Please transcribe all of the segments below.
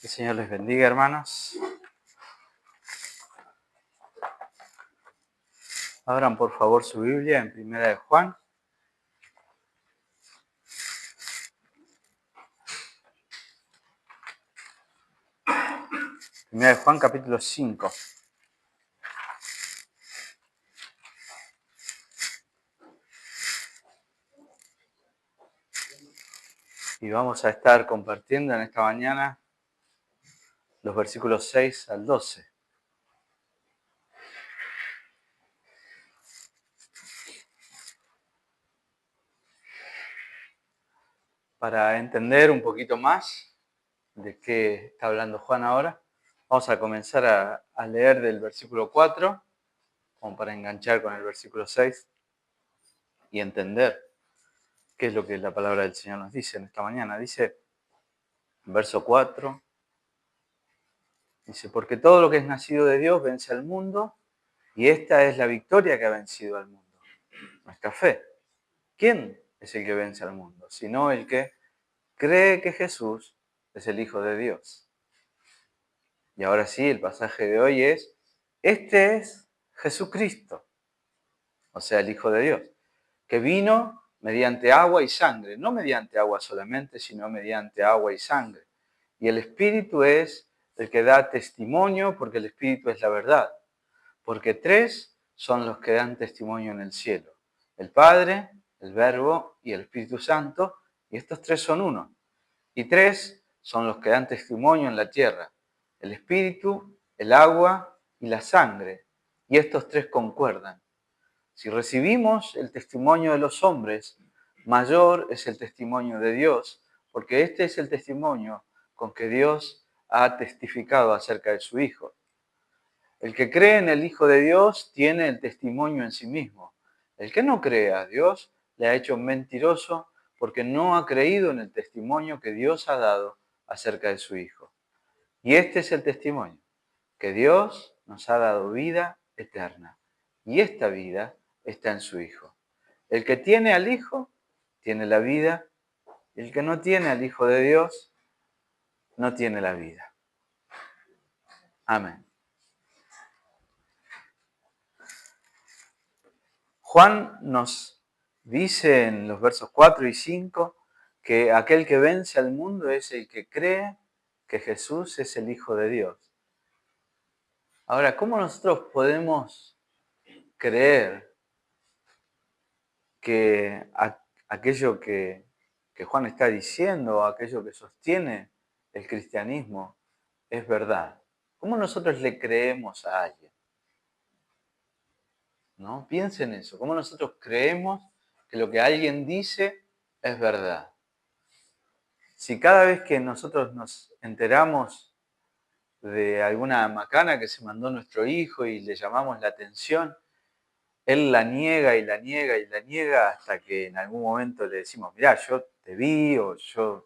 Que el Señor les bendiga, hermanos. Abran por favor su Biblia en Primera de Juan. Primera de Juan, capítulo 5. Y vamos a estar compartiendo en esta mañana los versículos 6 al 12. Para entender un poquito más de qué está hablando Juan ahora, vamos a comenzar a leer del versículo 4, como para enganchar con el versículo 6 y entender qué es lo que la palabra del Señor nos dice en esta mañana. Dice, verso 4, dice, porque todo lo que es nacido de Dios vence al mundo, y esta es la victoria que ha vencido al mundo, nuestra fe. ¿Quién es el que vence al mundo? Sino el que cree que Jesús es el Hijo de Dios. Y ahora sí, el pasaje de hoy es, este es Jesucristo, o sea, el Hijo de Dios, que vino mediante agua y sangre, no mediante agua solamente, sino mediante agua y sangre. Y el Espíritu es el que da testimonio, porque el Espíritu es la verdad. Porque tres son los que dan testimonio en el cielo: el Padre, el Verbo y el Espíritu Santo, y estos tres son uno. Y tres son los que dan testimonio en la tierra: el Espíritu, el agua y la sangre, y estos tres concuerdan. Si recibimos el testimonio de los hombres, mayor es el testimonio de Dios, porque este es el testimonio con que Dios ha testificado acerca de su Hijo. El que cree en el Hijo de Dios tiene el testimonio en sí mismo. El que no cree a Dios le ha hecho mentiroso, porque no ha creído en el testimonio que Dios ha dado acerca de su Hijo. Y este es el testimonio, que Dios nos ha dado vida eterna, y esta vida está en su Hijo. El que tiene al Hijo tiene la vida, y el que no tiene al Hijo de Dios no tiene la vida. Amén. Juan nos dice en los versos 4 y 5 que aquel que vence al mundo es el que cree que Jesús es el Hijo de Dios. Ahora, ¿cómo nosotros podemos creer que aquello que Juan está diciendo, aquello que sostiene el cristianismo, es verdad? ¿Cómo nosotros le creemos a alguien? ¿No? Piensen en eso. ¿Cómo nosotros creemos que lo que alguien dice es verdad? Si cada vez que nosotros nos enteramos de alguna macana que se mandó nuestro hijo y le llamamos la atención, él la niega y la niega y la niega hasta que en algún momento le decimos, mirá, yo te vi o yo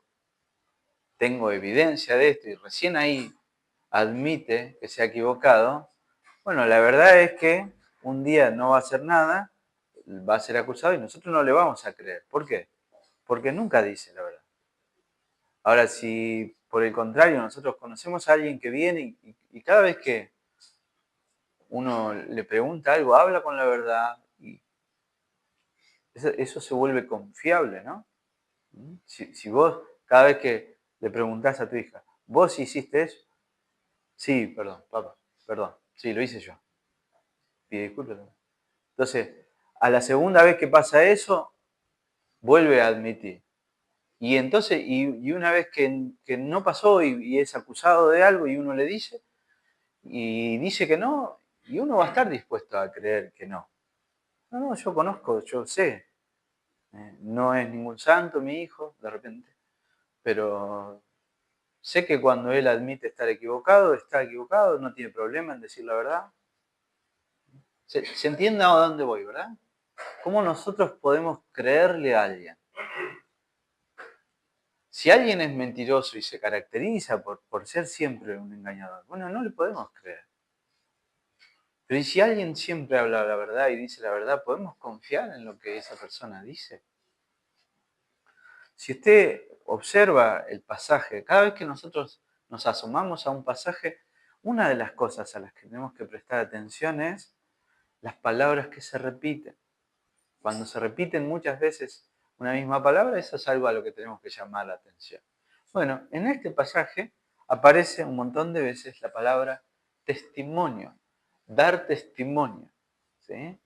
tengo evidencia de esto, y recién ahí admite que se ha equivocado. Bueno, la verdad es que un día no va a hacer nada, va a ser acusado y nosotros no le vamos a creer. ¿Por qué? Porque nunca dice la verdad. Ahora, si por el contrario nosotros conocemos a alguien que viene y cada vez que uno le pregunta algo, habla con la verdad, y eso se vuelve confiable, ¿no? Si vos, cada vez que le preguntás a tu hija, ¿vos hiciste eso? Sí, perdón, papá, perdón, sí, lo hice yo. Pide disculpas. Entonces, a la segunda vez que pasa eso, vuelve a admitir. Y entonces, y una vez que no pasó y es acusado de algo y uno le dice, y dice que no, y uno va a estar dispuesto a creer que no. No, yo conozco, yo sé. No es ningún santo mi hijo, de repente, pero sé que cuando él admite estar equivocado, está equivocado, no tiene problema en decir la verdad. ¿Se entiende a dónde voy, verdad? ¿Cómo nosotros podemos creerle a alguien? Si alguien es mentiroso y se caracteriza por ser siempre un engañador, bueno, no le podemos creer. Pero ¿y si alguien siempre habla la verdad y dice la verdad, podemos confiar en lo que esa persona dice? Si usted observa el pasaje, cada vez que nosotros nos asomamos a un pasaje, una de las cosas a las que tenemos que prestar atención es las palabras que se repiten. Cuando se repiten muchas veces una misma palabra, eso es algo a lo que tenemos que llamar la atención. Bueno, en este pasaje aparece un montón de veces la palabra testimonio, dar testimonio. ¿Sí?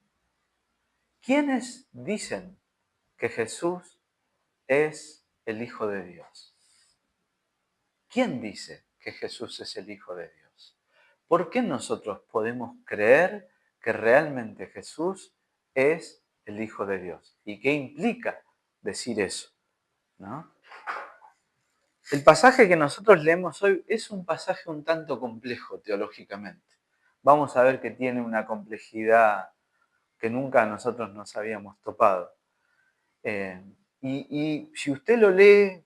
¿Quiénes dicen que Jesús es el Hijo de Dios? ¿Quién dice que Jesús es el Hijo de Dios? ¿Por qué nosotros podemos creer que realmente Jesús es el Hijo de Dios? ¿Y qué implica decir eso? ¿No? El pasaje que nosotros leemos hoy es un pasaje un tanto complejo teológicamente. Vamos a ver que tiene una complejidad que nunca nosotros nos habíamos topado. Y si usted lo lee,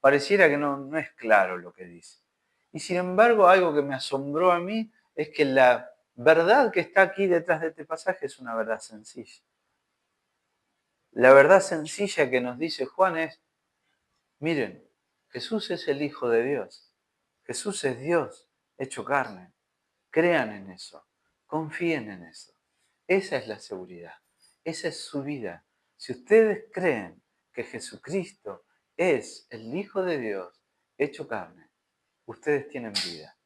pareciera que no es claro lo que dice. Y sin embargo, algo que me asombró a mí es que la verdad que está aquí detrás de este pasaje es una verdad sencilla. La verdad sencilla que nos dice Juan es, miren, Jesús es el Hijo de Dios. Jesús es Dios hecho carne. Crean en eso. Confíen en eso. Esa es la seguridad. Esa es su vida. Si ustedes creen que Jesucristo es el Hijo de Dios hecho carne, ustedes tienen vida.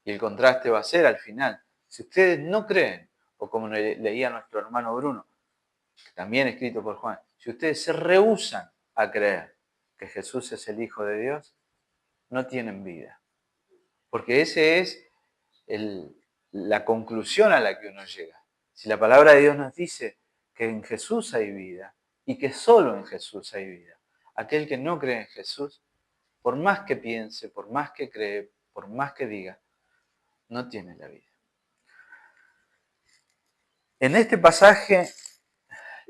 Y el contraste va a ser al final. Si ustedes no creen, o como leía nuestro hermano Bruno, también escrito por Juan, si ustedes se rehúsan a creer que Jesús es el Hijo de Dios, no tienen vida. Porque ese es la conclusión a la que uno llega. Si la palabra de Dios nos dice que en Jesús hay vida y que solo en Jesús hay vida, aquel que no cree en Jesús, por más que piense, por más que cree, por más que diga, no tiene la vida. En este pasaje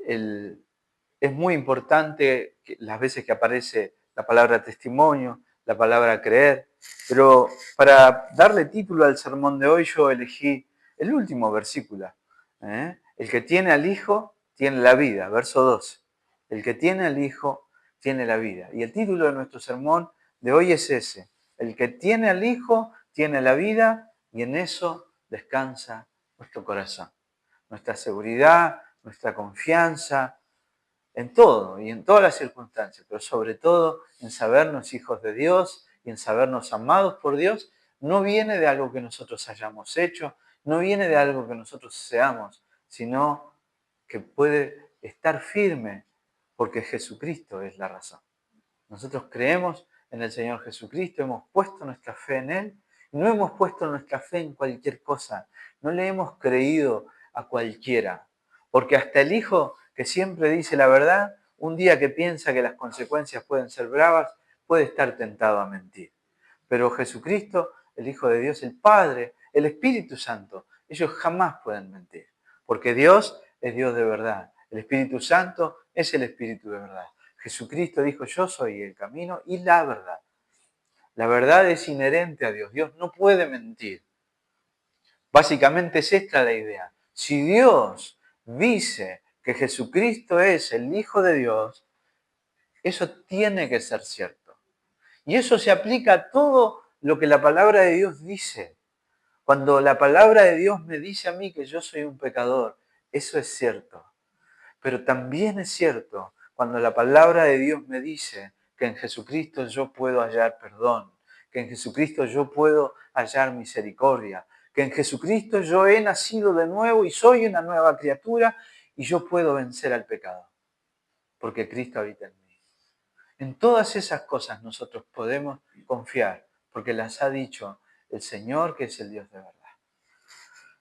es muy importante las veces que aparece la palabra testimonio, la palabra creer, pero para darle título al sermón de hoy yo elegí el último versículo. El que tiene al Hijo tiene la vida, verso 12. El que tiene al Hijo tiene la vida. Y el título de nuestro sermón de hoy es ese. El que tiene al Hijo tiene la vida y en eso descansa nuestro corazón. Nuestra seguridad, nuestra confianza, en todo y en todas las circunstancias, pero sobre todo en sabernos hijos de Dios y en sabernos amados por Dios, no viene de algo que nosotros hayamos hecho, no viene de algo que nosotros seamos, sino que puede estar firme porque Jesucristo es la razón. Nosotros creemos en el Señor Jesucristo, hemos puesto nuestra fe en Él, no hemos puesto nuestra fe en cualquier cosa, no le hemos creído a cualquiera, porque hasta el Hijo que siempre dice la verdad, un día que piensa que las consecuencias pueden ser bravas, puede estar tentado a mentir. Pero Jesucristo, el Hijo de Dios, el Padre, el Espíritu Santo, ellos jamás pueden mentir, porque Dios es Dios de verdad, el Espíritu Santo es el Espíritu de verdad. Jesucristo dijo, yo soy el camino y la verdad. La verdad es inherente a Dios. Dios no puede mentir. Básicamente es esta la idea. Si Dios dice que Jesucristo es el Hijo de Dios, eso tiene que ser cierto. Y eso se aplica a todo lo que la palabra de Dios dice. Cuando la palabra de Dios me dice a mí que yo soy un pecador, eso es cierto. Pero también es cierto cuando la palabra de Dios me dice que en Jesucristo yo puedo hallar perdón, que en Jesucristo yo puedo hallar misericordia, que en Jesucristo yo he nacido de nuevo y soy una nueva criatura y yo puedo vencer al pecado, porque Cristo habita en mí. En todas esas cosas nosotros podemos confiar, porque las ha dicho el Señor, que es el Dios de verdad.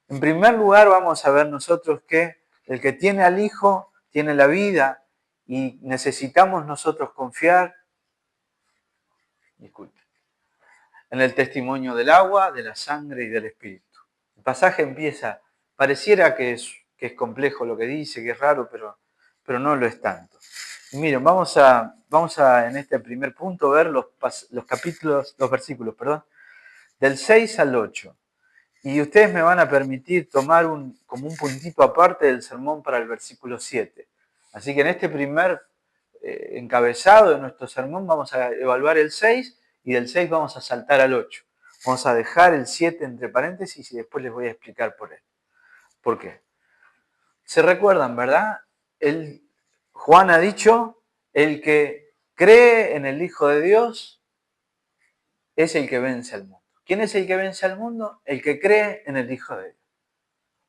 En primer lugar, vamos a ver nosotros que el que tiene al Hijo tiene la vida y necesitamos nosotros confiar, en el testimonio del agua, de la sangre y del Espíritu. El pasaje empieza, pareciera que es complejo lo que dice, que es raro, pero no lo es tanto. Y miren, vamos a en este primer punto ver los versículos, del 6 al 8. Y ustedes me van a permitir tomar como un puntito aparte del sermón para el versículo 7. Así que en este primer encabezado de nuestro sermón vamos a evaluar el 6 y del 6 vamos a saltar al 8. Vamos a dejar el 7 entre paréntesis y después les voy a explicar por qué. ¿Se recuerdan, verdad? Juan ha dicho, el que cree en el Hijo de Dios es el que vence al mundo. ¿Quién es el que vence al mundo? El que cree en el Hijo de Dios.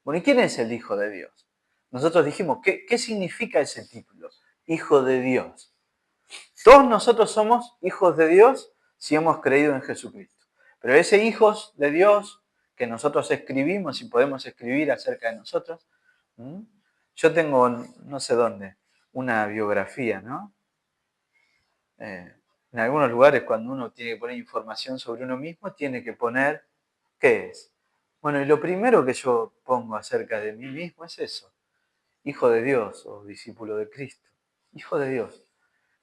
Bueno, ¿y quién es el Hijo de Dios? Nosotros dijimos, ¿qué significa ese título? Hijo de Dios. Todos nosotros somos hijos de Dios si hemos creído en Jesucristo. Pero ese hijos de Dios que nosotros escribimos y podemos escribir acerca de nosotros, yo tengo, no sé dónde, una biografía, ¿no? En algunos lugares cuando uno tiene que poner información sobre uno mismo, tiene que poner, ¿qué es? Bueno, y lo primero que yo pongo acerca de mí mismo es eso, hijo de Dios o discípulo de Cristo, hijo de Dios.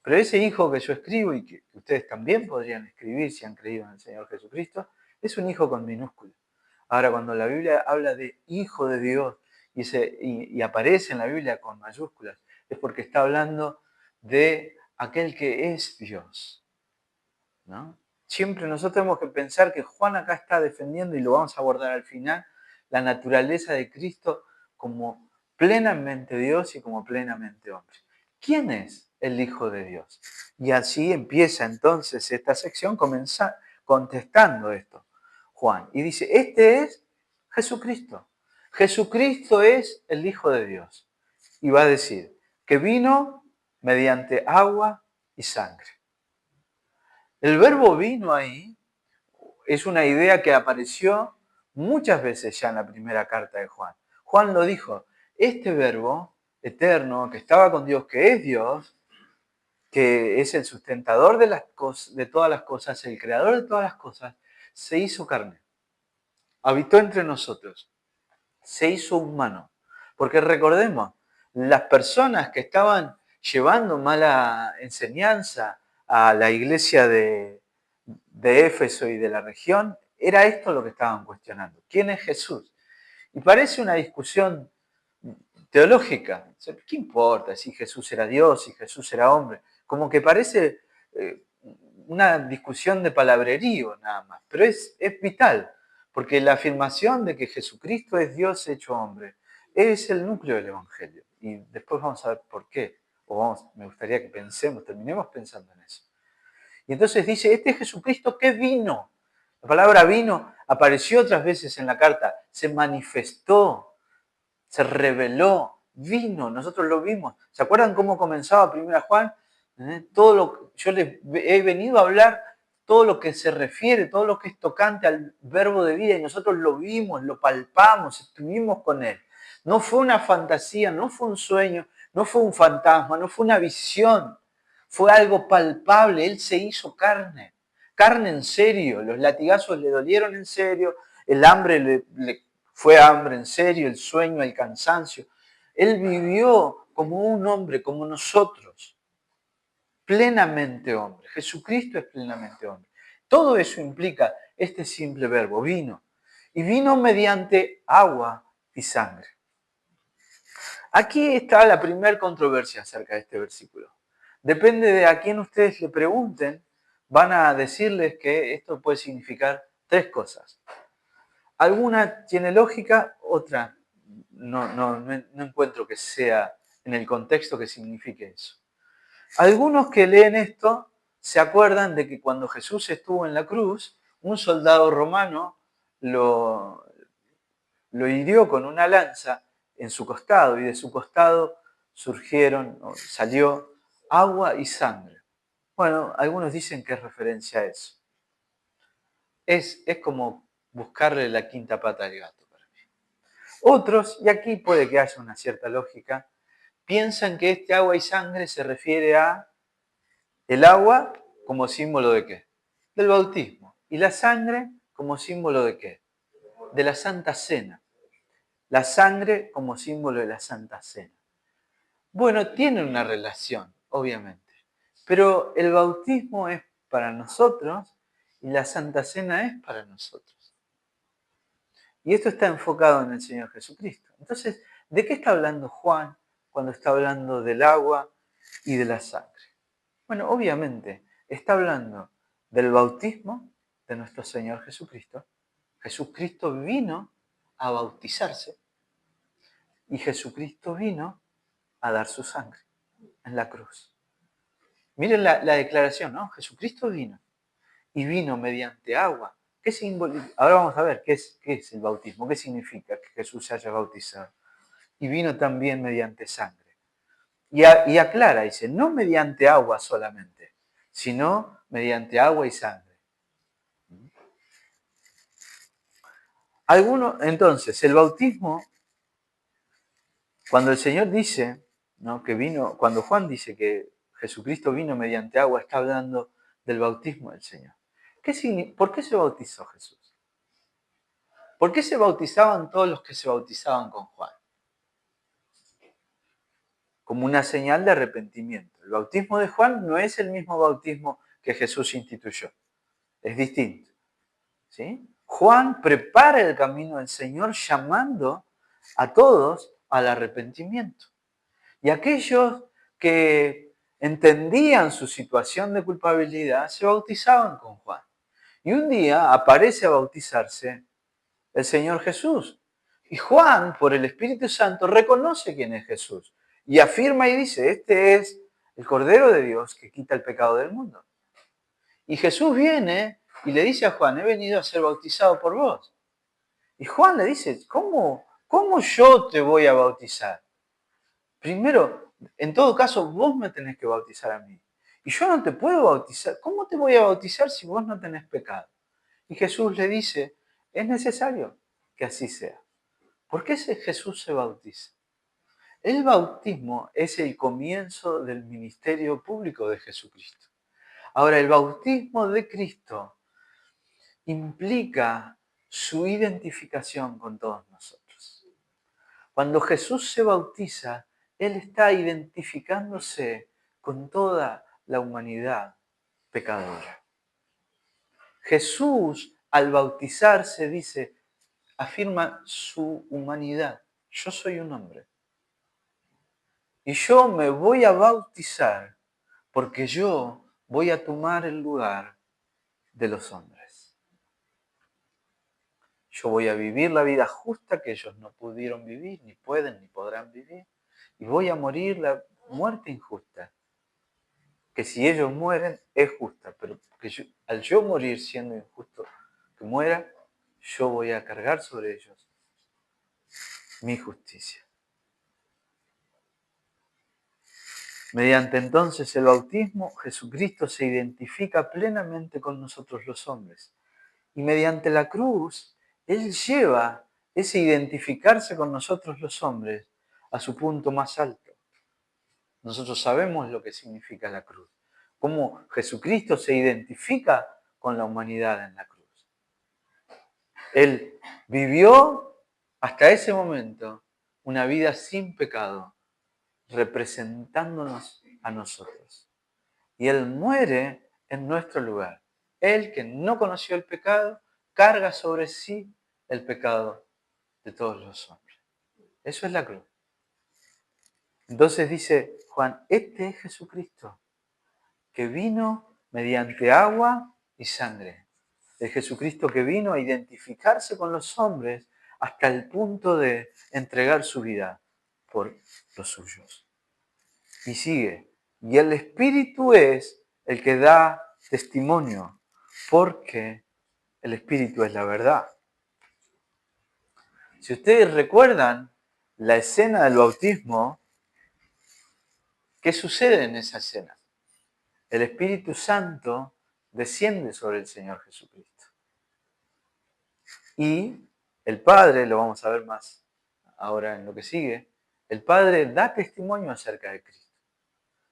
Pero ese hijo que yo escribo y que ustedes también podrían escribir si han creído en el Señor Jesucristo, es un hijo con minúscula. Ahora, cuando la Biblia habla de hijo de Dios y aparece en la Biblia con mayúsculas, es porque está hablando de aquel que es Dios, ¿no? Siempre nosotros tenemos que pensar que Juan acá está defendiendo, y lo vamos a abordar al final, la naturaleza de Cristo como plenamente Dios y como plenamente hombre. ¿Quién es el Hijo de Dios? Y así empieza entonces esta sección contestando esto, Juan. Y dice, este es Jesucristo. Jesucristo es el Hijo de Dios. Y va a decir que vino mediante agua y sangre. El verbo vino ahí es una idea que apareció muchas veces ya en la primera carta de Juan. Juan lo dijo, este verbo eterno que estaba con Dios, que es Dios, que es el sustentador de todas las cosas, el creador de todas las cosas, se hizo carne, habitó entre nosotros, se hizo humano. Porque recordemos, las personas que estaban llevando mala enseñanza a la iglesia de Éfeso y de la región, era esto lo que estaban cuestionando. ¿Quién es Jesús? Y parece una discusión teológica. ¿Qué importa si Jesús era Dios, si Jesús era hombre? Como que parece una discusión de palabrerío nada más, pero es vital, porque la afirmación de que Jesucristo es Dios hecho hombre es el núcleo del Evangelio. Y después vamos a ver por qué, me gustaría que terminemos pensando en eso. Y entonces dice, este es Jesucristo que vino. La palabra vino apareció otras veces en la carta, se manifestó, se reveló, vino, nosotros lo vimos. ¿Se acuerdan cómo comenzaba 1 Juan? Yo les he venido a hablar todo lo que se refiere, todo lo que es tocante al verbo de vida, y nosotros lo vimos, lo palpamos, estuvimos con él. No fue una fantasía, no fue un sueño, no fue un fantasma, no fue una visión, fue algo palpable. Él se hizo carne, carne en serio, los latigazos le dolieron en serio, el hambre fue hambre en serio, el sueño, el cansancio. Él vivió como un hombre, como nosotros, plenamente hombre. Jesucristo es plenamente hombre. Todo eso implica este simple verbo, vino. Y vino mediante agua y sangre. Aquí está la primera controversia acerca de este versículo. Depende de a quién ustedes le pregunten, van a decirles que esto puede significar tres cosas. Alguna tiene lógica, otra no encuentro que sea en el contexto que signifique eso. Algunos que leen esto se acuerdan de que cuando Jesús estuvo en la cruz, un soldado romano lo hirió con una lanza en su costado, y de su costado salió agua y sangre. Bueno, algunos dicen que es referencia a eso. Es como buscarle la quinta pata al gato para mí. Otros, y aquí puede que haya una cierta lógica, piensan que este agua y sangre se refiere a el agua como símbolo de qué? Del bautismo. Y la sangre como símbolo de qué? De la Santa Cena. La sangre como símbolo de la Santa Cena. Bueno, tiene una relación, obviamente, pero el bautismo es para nosotros y la Santa Cena es para nosotros. Y esto está enfocado en el Señor Jesucristo. Entonces, ¿de qué está hablando Juan cuando está hablando del agua y de la sangre? Bueno, obviamente, está hablando del bautismo de nuestro Señor Jesucristo. Jesucristo vino a bautizarse y Jesucristo vino a dar su sangre en la cruz. Miren la declaración, ¿no? Jesucristo vino y vino mediante agua. ¿Qué simboliza? Ahora vamos a ver qué es el bautismo, qué significa que Jesús se haya bautizado. Y vino también mediante sangre. Y aclara, dice, no mediante agua solamente, sino mediante agua y sangre. Entonces, el bautismo, cuando el Señor dice, ¿no?, que vino, cuando Juan dice que Jesucristo vino mediante agua, está hablando del bautismo del Señor. ¿Por qué se bautizó Jesús? ¿Por qué se bautizaban todos los que se bautizaban con Juan? Como una señal de arrepentimiento. El bautismo de Juan no es el mismo bautismo que Jesús instituyó. Es distinto. ¿Sí? Juan prepara el camino del Señor llamando a todos al arrepentimiento. Y aquellos que entendían su situación de culpabilidad se bautizaban con Juan. Y un día aparece a bautizarse el Señor Jesús. Y Juan, por el Espíritu Santo, reconoce quién es Jesús. Y afirma y dice, este es el Cordero de Dios que quita el pecado del mundo. Y Jesús viene y le dice a Juan, he venido a ser bautizado por vos. Y Juan le dice, ¿cómo yo te voy a bautizar? Primero, en todo caso, vos me tenés que bautizar a mí. Y yo no te puedo bautizar. ¿Cómo te voy a bautizar si vos no tenés pecado? Y Jesús le dice, es necesario que así sea. ¿Por qué Jesús se bautiza? El bautismo es el comienzo del ministerio público de Jesucristo. Ahora, el bautismo de Cristo implica su identificación con todos nosotros. Cuando Jesús se bautiza, Él está identificándose con toda la humanidad pecadora. Jesús, al bautizarse, afirma su humanidad. Yo soy un hombre. Y yo me voy a bautizar porque yo voy a tomar el lugar de los hombres. Yo voy a vivir la vida justa que ellos no pudieron vivir, ni pueden, ni podrán vivir. Y voy a morir la muerte injusta. Que si ellos mueren es justa, pero que al yo morir siendo injusto que muera, yo voy a cargar sobre ellos mi justicia. Mediante entonces el bautismo, Jesucristo se identifica plenamente con nosotros los hombres. Y mediante la cruz, Él lleva ese identificarse con nosotros los hombres a su punto más alto. Nosotros sabemos lo que significa la cruz, cómo Jesucristo se identifica con la humanidad en la cruz. Él vivió hasta ese momento una vida sin pecado, representándonos a nosotros. Y Él muere en nuestro lugar. Él, que no conoció el pecado, carga sobre sí el pecado de todos los hombres. Eso es la cruz. Entonces dice Juan, este es Jesucristo, que vino mediante agua y sangre. El Jesucristo que vino a identificarse con los hombres hasta el punto de entregar su vida por los suyos. Y sigue, y el Espíritu es el que da testimonio, porque el Espíritu es la verdad. Si ustedes recuerdan la escena del bautismo, ¿qué sucede en esa escena? El Espíritu Santo desciende sobre el Señor Jesucristo. Y el Padre, lo vamos a ver más ahora en lo que sigue, el Padre da testimonio acerca de Cristo.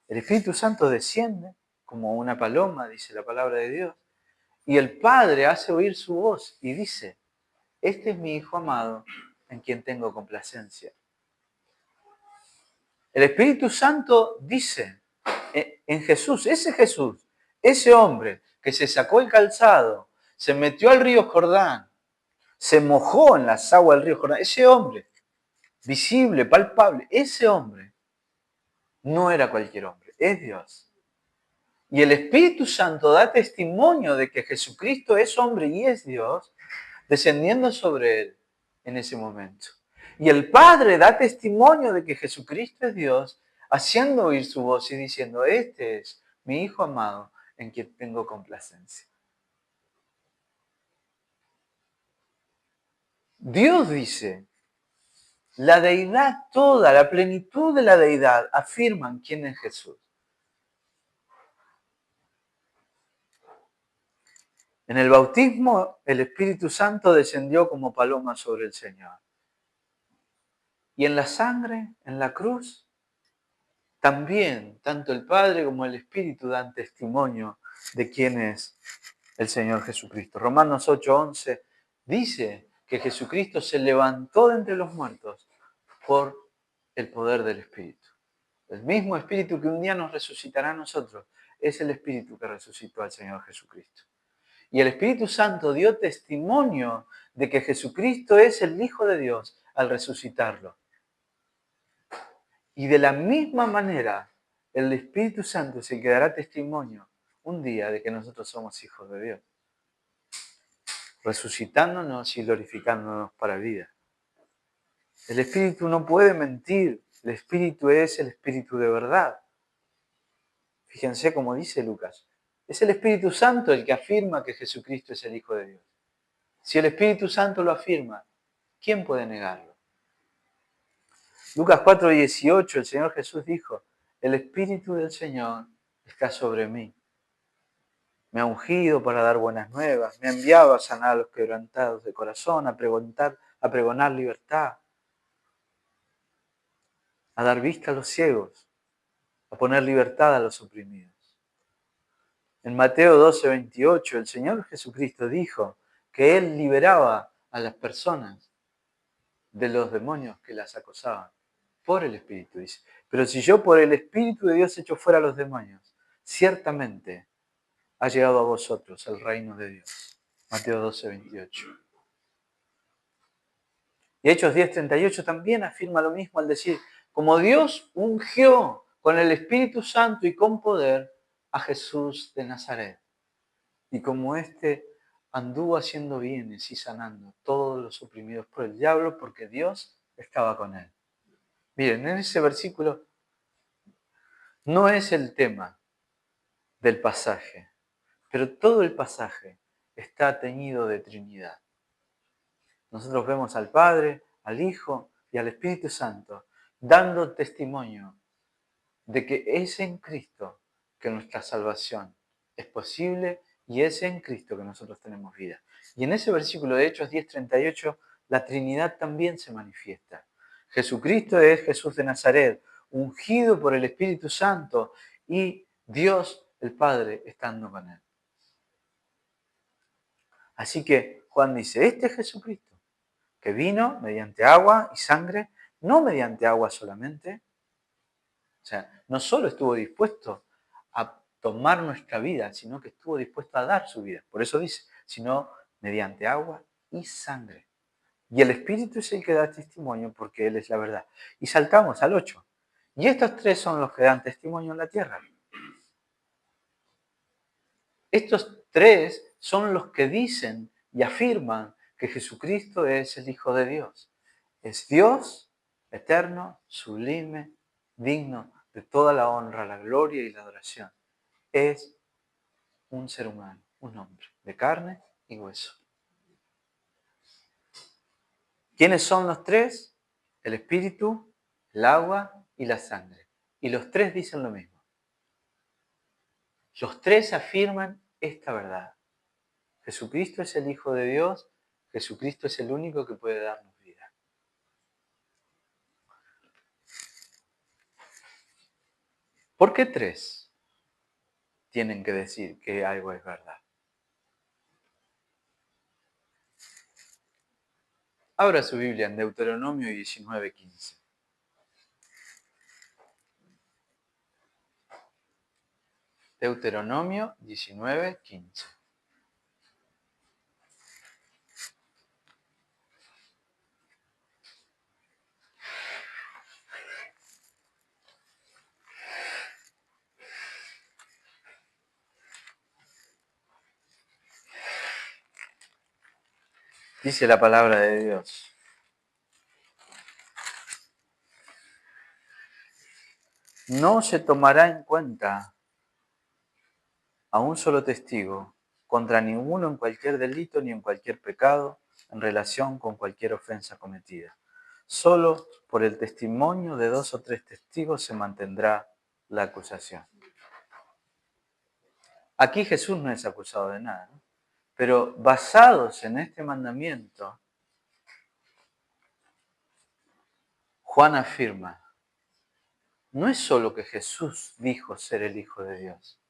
El Espíritu Santo desciende como una paloma, dice la palabra de Dios, y el Padre hace oír su voz y dice, este es mi Hijo amado en quien tengo complacencia. El Espíritu Santo dice en Jesús, ese hombre que se sacó el calzado, se metió al río Jordán, se mojó en las aguas del río Jordán, ese hombre, visible, palpable, ese hombre no era cualquier hombre, es Dios. Y el Espíritu Santo da testimonio de que Jesucristo es hombre y es Dios, descendiendo sobre él en ese momento. Y el Padre da testimonio de que Jesucristo es Dios, haciendo oír su voz y diciendo, este es mi Hijo amado en quien tengo complacencia. Dios dice, la deidad toda, la plenitud de la deidad, afirman quién es Jesús. En el bautismo, el Espíritu Santo descendió como paloma sobre el Señor. Y en la sangre, en la cruz, también tanto el Padre como el Espíritu dan testimonio de quién es el Señor Jesucristo. Romanos 8:11 dice que Jesucristo se levantó de entre los muertos por el poder del Espíritu. El mismo Espíritu que un día nos resucitará a nosotros es el Espíritu que resucitó al Señor Jesucristo. Y el Espíritu Santo dio testimonio de que Jesucristo es el Hijo de Dios al resucitarlo. Y de la misma manera, el Espíritu Santo se quedará testimonio un día de que nosotros somos hijos de Dios, resucitándonos y glorificándonos para vida. El Espíritu no puede mentir, el Espíritu es el Espíritu de verdad. Fíjense cómo dice Lucas, es el Espíritu Santo el que afirma que Jesucristo es el Hijo de Dios. Si el Espíritu Santo lo afirma, ¿quién puede negarlo? Lucas 4:18, el Señor Jesús dijo, el Espíritu del Señor está sobre mí. Me ha ungido para dar buenas nuevas, me ha enviado a sanar a los quebrantados de corazón, a pregonar libertad, a dar vista a los ciegos, a poner libertad a los oprimidos. En Mateo 12:28, el Señor Jesucristo dijo que Él liberaba a las personas de los demonios que las acosaban. Por el Espíritu, dice. Pero si yo por el Espíritu de Dios echo fuera a los demonios, ciertamente ha llegado a vosotros el reino de Dios. Mateo 12:28. Y Hechos 10:38 también afirma lo mismo al decir, como Dios ungió con el Espíritu Santo y con poder a Jesús de Nazaret. Y como éste anduvo haciendo bienes y sanando todos los oprimidos por el diablo, porque Dios estaba con él. Miren, en ese versículo no es el tema del pasaje, pero todo el pasaje está teñido de Trinidad. Nosotros vemos al Padre, al Hijo y al Espíritu Santo dando testimonio de que es en Cristo que nuestra salvación es posible y es en Cristo que nosotros tenemos vida. Y en ese versículo de Hechos 10:38, la Trinidad también se manifiesta. Jesucristo es Jesús de Nazaret, ungido por el Espíritu Santo y Dios el Padre estando con él. Así que Juan dice, este es Jesucristo, que vino mediante agua y sangre, no mediante agua solamente. O sea, no solo estuvo dispuesto a tomar nuestra vida, sino que estuvo dispuesto a dar su vida. Por eso dice, sino mediante agua y sangre. Y el Espíritu es el que da testimonio porque Él es la verdad. Y saltamos al 8. Y estos tres son los que dan testimonio en la tierra. Estos tres son los que dicen y afirman que Jesucristo es el Hijo de Dios. Es Dios eterno, sublime, digno de toda la honra, la gloria y la adoración. Es un ser humano, un hombre de carne y hueso. ¿Quiénes son los tres? El Espíritu, el agua y la sangre. Y los tres dicen lo mismo. Los tres afirman esta verdad. Jesucristo es el Hijo de Dios, Jesucristo es el único que puede darnos vida. ¿Por qué tres tienen que decir que algo es verdad? Abra su Biblia en Deuteronomio 19:15. Deuteronomio 19:15. Dice la palabra de Dios: no se tomará en cuenta a un solo testigo contra ninguno en cualquier delito ni en cualquier pecado en relación con cualquier ofensa cometida. Solo por el testimonio de 2 o 3 testigos se mantendrá la acusación. Aquí Jesús no es acusado de nada, ¿no? Pero basados en este mandamiento, Juan afirma: no es solo que Jesús dijo ser el Hijo de Dios,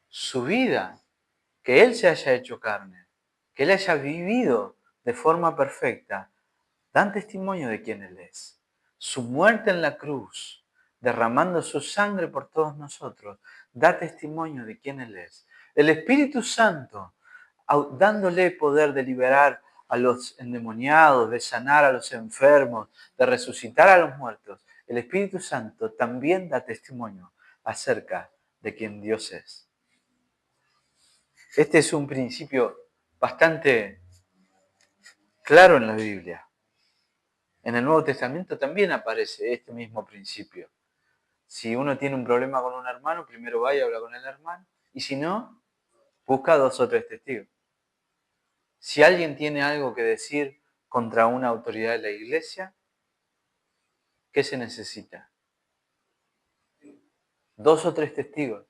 su vida, que Él se haya hecho carne, que Él haya vivido de forma perfecta, dan testimonio de quién Él es. Su muerte en la cruz, derramando su sangre por todos nosotros, da testimonio de quién Él es. El Espíritu Santo, dándole poder de liberar a los endemoniados, de sanar a los enfermos, de resucitar a los muertos, el Espíritu Santo también da testimonio acerca de quién Dios es. Este es un principio bastante claro en la Biblia. En el Nuevo Testamento también aparece este mismo principio. Si uno tiene un problema con un hermano, primero va y habla con el hermano. Y si no, busca 2 o 3 testigos. Si alguien tiene algo que decir contra una autoridad de la iglesia, ¿qué se necesita? 2 o 3 testigos.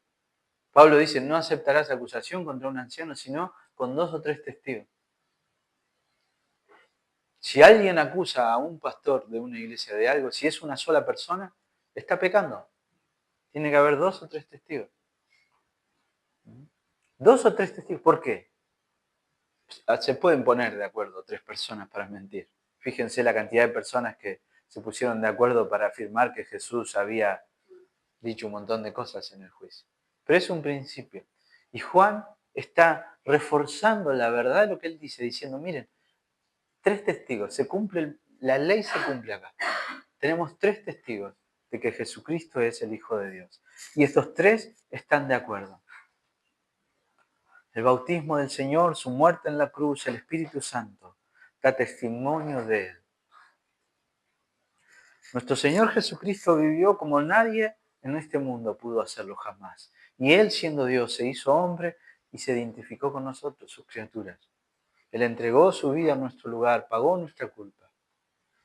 Pablo dice: no aceptarás acusación contra un anciano, sino con 2 o 3 testigos. Si alguien acusa a un pastor de una iglesia de algo, si es una sola persona, está pecando. Tiene que haber 2 o 3 testigos. 2 o 3 testigos. ¿Por qué? Se pueden poner de acuerdo 3 personas para mentir. Fíjense la cantidad de personas que se pusieron de acuerdo para afirmar que Jesús había dicho un montón de cosas en el juicio. Pero es un principio. Y Juan está reforzando la verdad de lo que él dice, diciendo: miren, 3 testigos, la ley se cumple acá. Tenemos 3 testigos de que Jesucristo es el Hijo de Dios. Y estos 3 están de acuerdo. El bautismo del Señor, su muerte en la cruz, el Espíritu Santo, da testimonio de Él. Nuestro Señor Jesucristo vivió como nadie en este mundo pudo hacerlo jamás. Y Él, siendo Dios, se hizo hombre y se identificó con nosotros, sus criaturas. Él entregó su vida en nuestro lugar, pagó nuestra culpa.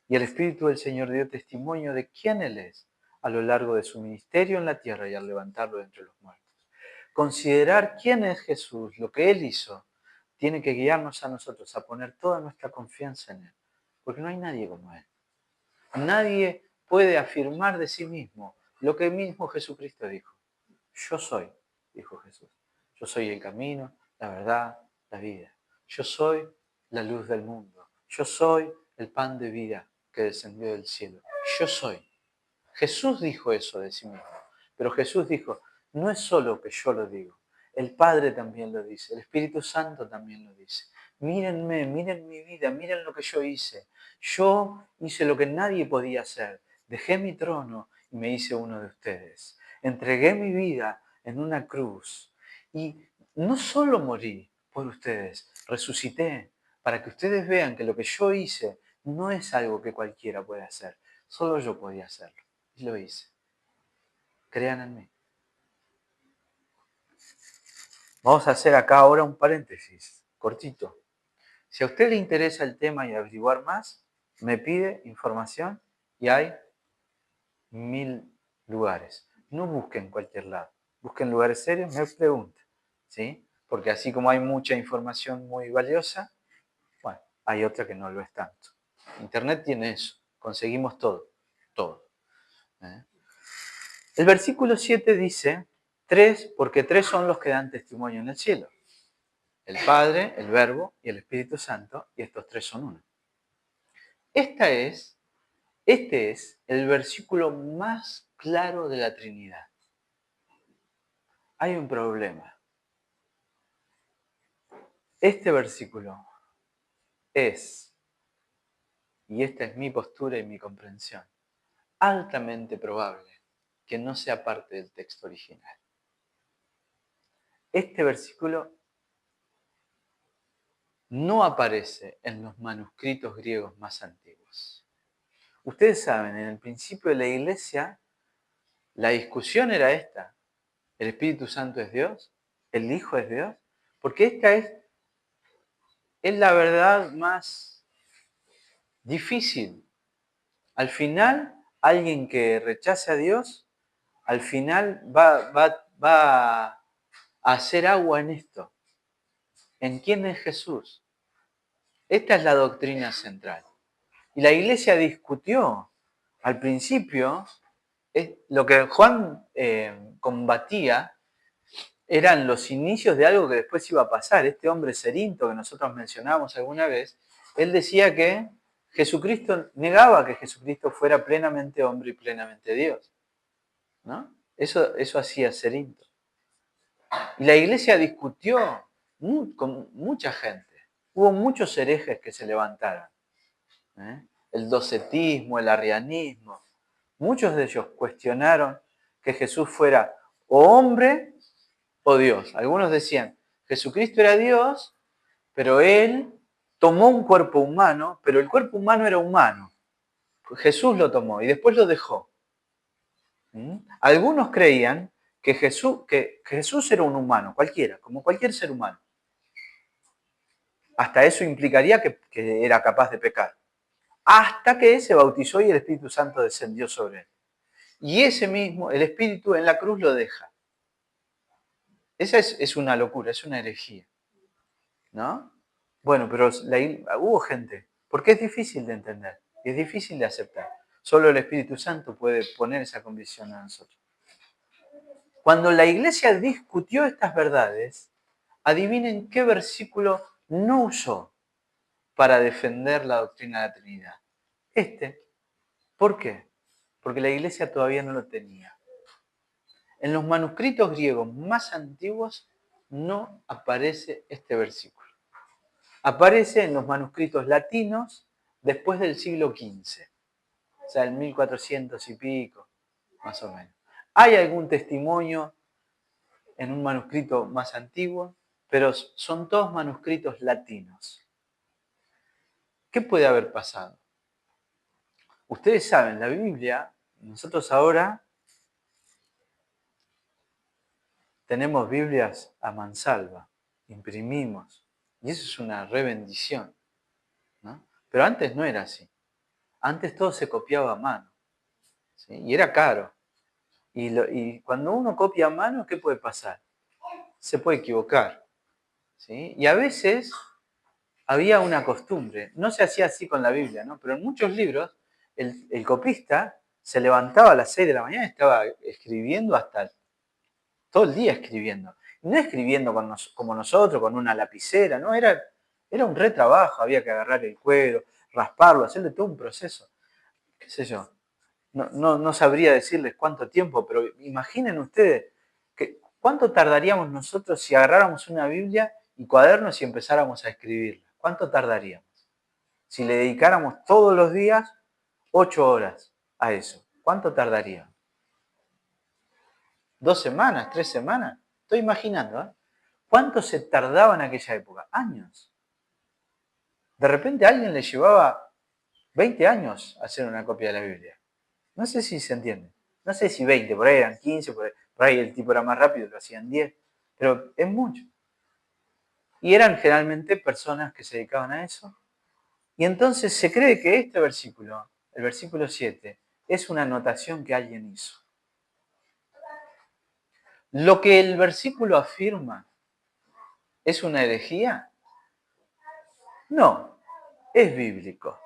Y el Espíritu del Señor dio testimonio de quién Él es a lo largo de su ministerio en la tierra y al levantarlo de entre los muertos. Considerar quién es Jesús, lo que Él hizo, tiene que guiarnos a nosotros a poner toda nuestra confianza en Él. Porque no hay nadie como Él. Nadie puede afirmar de sí mismo lo que mismo Jesucristo dijo. Yo soy, dijo Jesús. Yo soy el camino, la verdad, la vida. Yo soy la luz del mundo. Yo soy el pan de vida que descendió del cielo. Yo soy. Jesús dijo eso de sí mismo. Pero Jesús dijo: no es solo que yo lo digo. El Padre también lo dice. El Espíritu Santo también lo dice. Mírenme, miren mi vida, miren lo que yo hice. Yo hice lo que nadie podía hacer. Dejé mi trono y me hice uno de ustedes. Entregué mi vida en una cruz. Y no solo morí por ustedes, resucité para que ustedes vean que lo que yo hice no es algo que cualquiera puede hacer. Solo yo podía hacerlo. Y lo hice. Crean en mí. Vamos a hacer acá ahora un paréntesis, cortito. Si a usted le interesa el tema y averiguar más, me pide información y hay 1000 lugares. No busque en cualquier lado. Busque en lugares serios, me pregunte. ¿Sí? Porque así como hay mucha información muy valiosa, bueno, hay otra que no lo es tanto. Internet tiene eso. Conseguimos todo. Todo. ¿Eh? El versículo 7 dice: 3, porque 3 son los que dan testimonio en el cielo. El Padre, el Verbo y el Espíritu Santo, y estos 3 son uno. Este es el versículo más claro de la Trinidad. Hay un problema. Este versículo es, y esta es mi postura y mi comprensión, altamente probable que no sea parte del texto original. Este versículo no aparece en los manuscritos griegos más antiguos. Ustedes saben, en el principio de la iglesia, la discusión era esta. ¿El Espíritu Santo es Dios? ¿El Hijo es Dios? Porque esta es la verdad más difícil. Al final, alguien que rechace a Dios, al final va a hacer agua en esto. ¿En quién es Jesús? Esta es la doctrina central. Y la iglesia discutió al principio, lo que Juan combatía eran los inicios de algo que después iba a pasar. Este hombre Cerinto que nosotros mencionamos alguna vez, él decía que Jesucristo, negaba que Jesucristo fuera plenamente hombre y plenamente Dios, ¿no? Eso hacía Cerinto. Y la iglesia discutió con mucha gente. Hubo muchos herejes que se levantaron. El docetismo, el arrianismo. Muchos de ellos cuestionaron que Jesús fuera o hombre o Dios. Algunos decían, Jesucristo era Dios, pero Él tomó un cuerpo humano, pero el cuerpo humano era humano. Jesús lo tomó y después lo dejó. Algunos creían que Jesús era un humano, cualquiera, como cualquier ser humano. Hasta eso implicaría que era capaz de pecar. Hasta que se bautizó y el Espíritu Santo descendió sobre él. Y ese mismo, el Espíritu en la cruz lo deja. Esa es una locura, es una herejía, ¿no? Bueno, pero hubo gente, porque es difícil de entender, es difícil de aceptar. Solo el Espíritu Santo puede poner esa convicción a nosotros. Cuando la iglesia discutió estas verdades, adivinen qué versículo no usó para defender la doctrina de la Trinidad. ¿Por qué? Porque la iglesia todavía no lo tenía. En los manuscritos griegos más antiguos no aparece este versículo. Aparece en los manuscritos latinos después del siglo XV, o sea, en 1400 y pico, más o menos. Hay algún testimonio en un manuscrito más antiguo, pero son todos manuscritos latinos. ¿Qué puede haber pasado? Ustedes saben, la Biblia, nosotros ahora tenemos Biblias a mansalva, imprimimos, y eso es una re bendición, ¿no? Pero antes no era así. Antes todo se copiaba a mano, ¿sí? Y era caro. Y cuando uno copia a mano, ¿qué puede pasar? Se puede equivocar, ¿sí? Y a veces había una costumbre, no se hacía así con la Biblia, ¿no? Pero en muchos libros el copista se levantaba a las 6 de la mañana y estaba escribiendo hasta todo el día escribiendo. Y no escribiendo como nosotros, con una lapicera, ¿no? Era un retrabajo, había que agarrar el cuero, rasparlo, hacerle todo un proceso. ¿Qué sé yo? No sabría decirles cuánto tiempo, pero imaginen ustedes cuánto tardaríamos nosotros si agarráramos una Biblia y cuadernos y empezáramos a escribirla. ¿Cuánto tardaríamos? Si le dedicáramos todos los días 8 horas a eso, ¿cuánto tardaríamos? 2 semanas, 3 semanas. Estoy imaginando, ¿eh? ¿Cuánto se tardaba en aquella época? Años. De repente a alguien le llevaba 20 años hacer una copia de la Biblia. No sé si se entiende. No sé si 20, por ahí eran 15, por ahí el tipo era más rápido, lo hacían 10. Pero es mucho. Y eran generalmente personas que se dedicaban a eso. Y entonces se cree que este versículo, el versículo 7, es una anotación que alguien hizo. Lo que el versículo afirma es una herejía. No, es bíblico.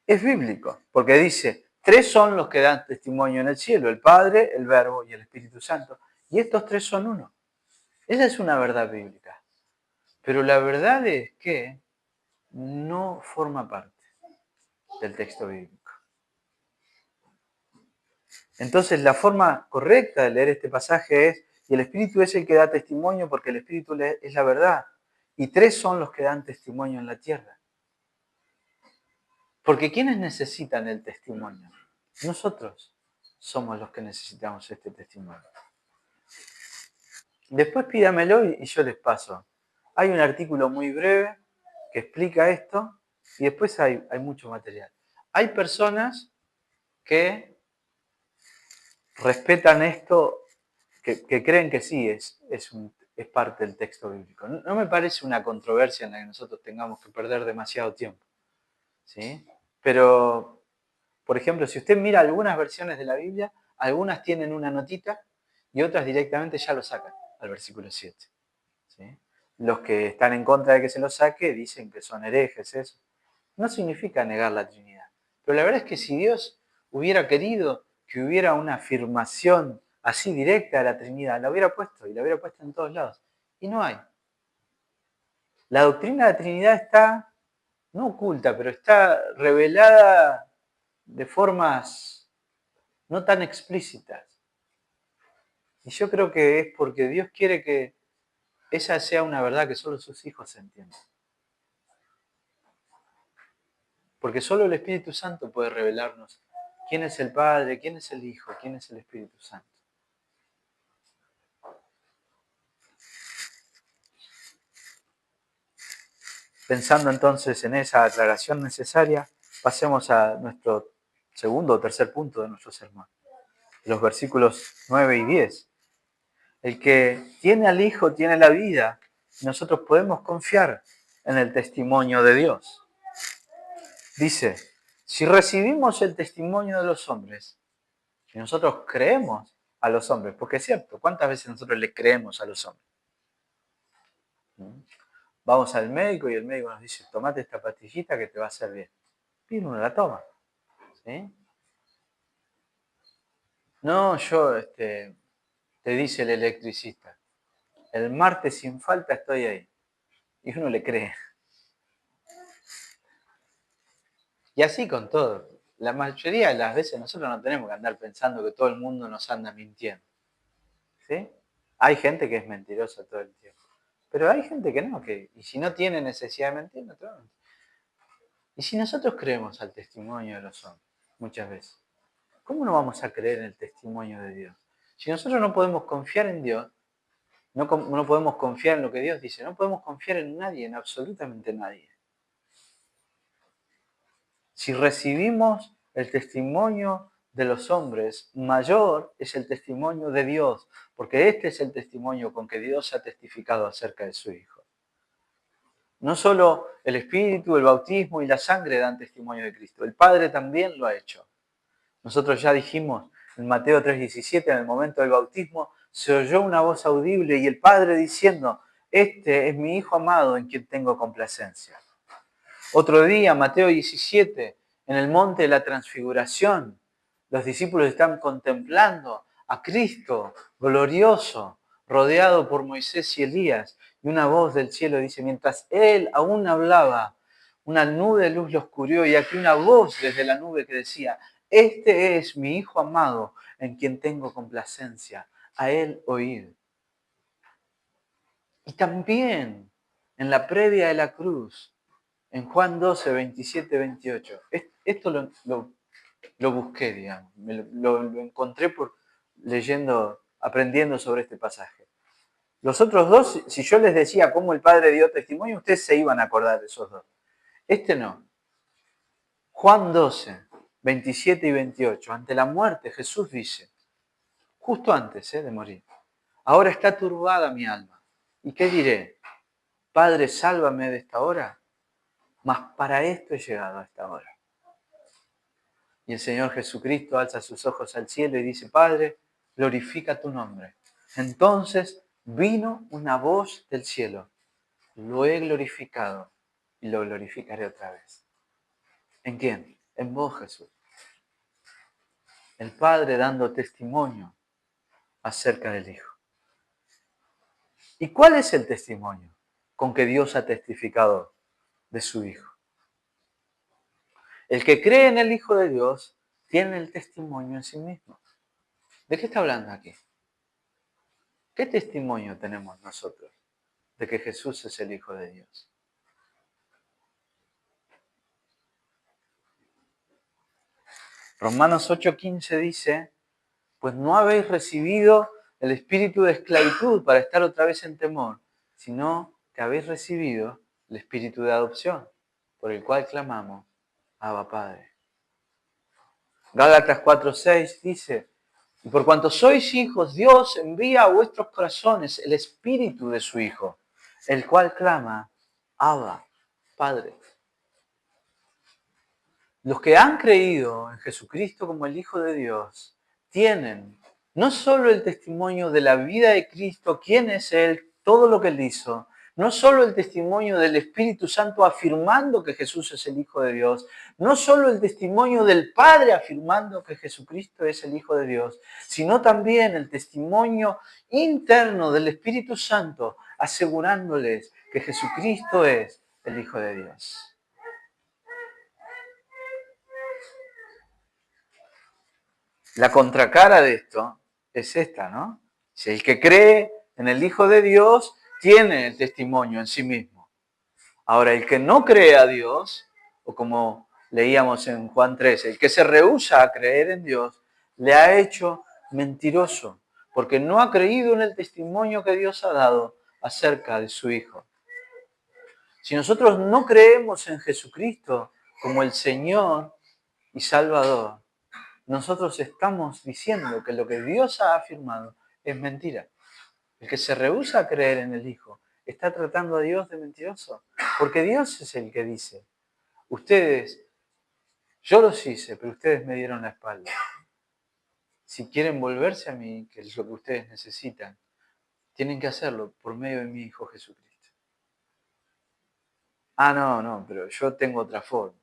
Es bíblico, porque dice, 3 son los que dan testimonio en el cielo, el Padre, el Verbo y el Espíritu Santo. Y estos 3 son uno. Esa es una verdad bíblica. Pero la verdad es que no forma parte del texto bíblico. Entonces, la forma correcta de leer este pasaje es, y el Espíritu es el que da testimonio porque el Espíritu es la verdad. Y 3 son los que dan testimonio en la tierra. Porque ¿quiénes necesitan el testimonio? Nosotros somos los que necesitamos este testimonio. Después pídamelo y yo les paso. Hay un artículo muy breve que explica esto y después hay mucho material. Hay personas que respetan esto, que creen que sí es parte del texto bíblico. No me parece una controversia en la que nosotros tengamos que perder demasiado tiempo, ¿sí? Pero, por ejemplo, si usted mira algunas versiones de la Biblia, algunas tienen una notita y otras directamente ya lo sacan al versículo 7. ¿Sí? Los que están en contra de que se lo saque dicen que son herejes, eso. No significa negar la Trinidad. Pero la verdad es que si Dios hubiera querido que hubiera una afirmación así directa de la Trinidad, la hubiera puesto y la hubiera puesto en todos lados. Y no hay. La doctrina de la Trinidad está, no oculta, pero está revelada de formas no tan explícitas. Y yo creo que es porque Dios quiere que esa sea una verdad que solo sus hijos entiendan. Porque solo el Espíritu Santo puede revelarnos quién es el Padre, quién es el Hijo, quién es el Espíritu Santo. Pensando entonces en esa aclaración necesaria, pasemos a nuestro segundo o tercer punto de nuestro sermón, los versículos 9 y 10. El que tiene al Hijo tiene la vida, y nosotros podemos confiar en el testimonio de Dios. Dice, si recibimos el testimonio de los hombres, y nosotros creemos a los hombres, porque es cierto, ¿cuántas veces nosotros le creemos a los hombres? Vamos al médico y el médico nos dice, tomate esta pastillita que te va a hacer bien. Y uno la toma. ¿Sí? No, te dice el electricista, el martes sin falta estoy ahí. Y uno le cree. Y así con todo. La mayoría de las veces nosotros no tenemos que andar pensando que todo el mundo nos anda mintiendo. ¿Sí? Hay gente que es mentirosa todo el tiempo. Pero hay gente que no, y si no tiene necesidad de mentir, no te va a mentir. Y si nosotros creemos al testimonio de los hombres, muchas veces, ¿cómo no vamos a creer en el testimonio de Dios? Si nosotros no podemos confiar en Dios, no podemos confiar en lo que Dios dice, no podemos confiar en nadie, en absolutamente nadie. Si recibimos el testimonio de los hombres, mayor es el testimonio de Dios, porque este es el testimonio con que Dios ha testificado acerca de su Hijo. No solo el Espíritu, el bautismo y la sangre dan testimonio de Cristo, el Padre también lo ha hecho. Nosotros ya dijimos en Mateo 3:17, en el momento del bautismo, se oyó una voz audible y el Padre diciendo, este es mi Hijo amado en quien tengo complacencia. Otro día, Mateo 17, en el monte de la transfiguración, los discípulos están contemplando a Cristo glorioso, rodeado por Moisés y Elías, y una voz del cielo dice, mientras él aún hablaba, una nube de luz los cubrió y aquí una voz desde la nube que decía, este es mi Hijo amado en quien tengo complacencia, a él oíd. Y también en la previa de la cruz, en Juan 12, 27, 28, esto lo busqué, digamos, lo encontré aprendiendo sobre este pasaje. Los otros dos, si yo les decía cómo el Padre dio testimonio, ustedes se iban a acordar de esos dos. Este no. Juan 12, 27 y 28, ante la muerte Jesús dice, justo antes de morir, ahora está turbada mi alma. ¿Y qué diré? Padre, sálvame de esta hora. Mas para esto he llegado a esta hora. Y el Señor Jesucristo alza sus ojos al cielo y dice, Padre, glorifica tu nombre. Entonces vino una voz del cielo. Lo he glorificado y lo glorificaré otra vez. ¿En quién? En vos, Jesús. El Padre dando testimonio acerca del Hijo. ¿Y cuál es el testimonio con que Dios ha testificado de su Hijo? El que cree en el Hijo de Dios tiene el testimonio en sí mismo. ¿De qué está hablando aquí? ¿Qué testimonio tenemos nosotros de que Jesús es el Hijo de Dios? Romanos 8:15 dice, pues no habéis recibido el espíritu de esclavitud para estar otra vez en temor, sino que habéis recibido el Espíritu de adopción, por el cual clamamos, Abba Padre. Gálatas 4:6 dice, y por cuanto sois hijos, Dios envía a vuestros corazones el Espíritu de su Hijo, el cual clama, Abba, Padre. Los que han creído en Jesucristo como el Hijo de Dios tienen no solo el testimonio de la vida de Cristo, quién es Él, todo lo que Él hizo, no solo el testimonio del Espíritu Santo afirmando que Jesús es el Hijo de Dios, no solo el testimonio del Padre afirmando que Jesucristo es el Hijo de Dios, sino también el testimonio interno del Espíritu Santo asegurándoles que Jesucristo es el Hijo de Dios. La contracara de esto es esta, ¿no? Si el que cree en el Hijo de Dios tiene el testimonio en sí mismo. Ahora, el que no cree a Dios, o como leíamos en Juan 13, el que se rehúsa a creer en Dios, le ha hecho mentiroso, porque no ha creído en el testimonio que Dios ha dado acerca de su Hijo. Si nosotros no creemos en Jesucristo como el Señor y Salvador, nosotros estamos diciendo que lo que Dios ha afirmado es mentira. El que se rehúsa a creer en el Hijo está tratando a Dios de mentiroso, porque Dios es el que dice, ustedes, yo los hice, pero ustedes me dieron la espalda. Si quieren volverse a mí, que es lo que ustedes necesitan, tienen que hacerlo por medio de mi Hijo Jesucristo. Ah, no, pero yo tengo otra forma.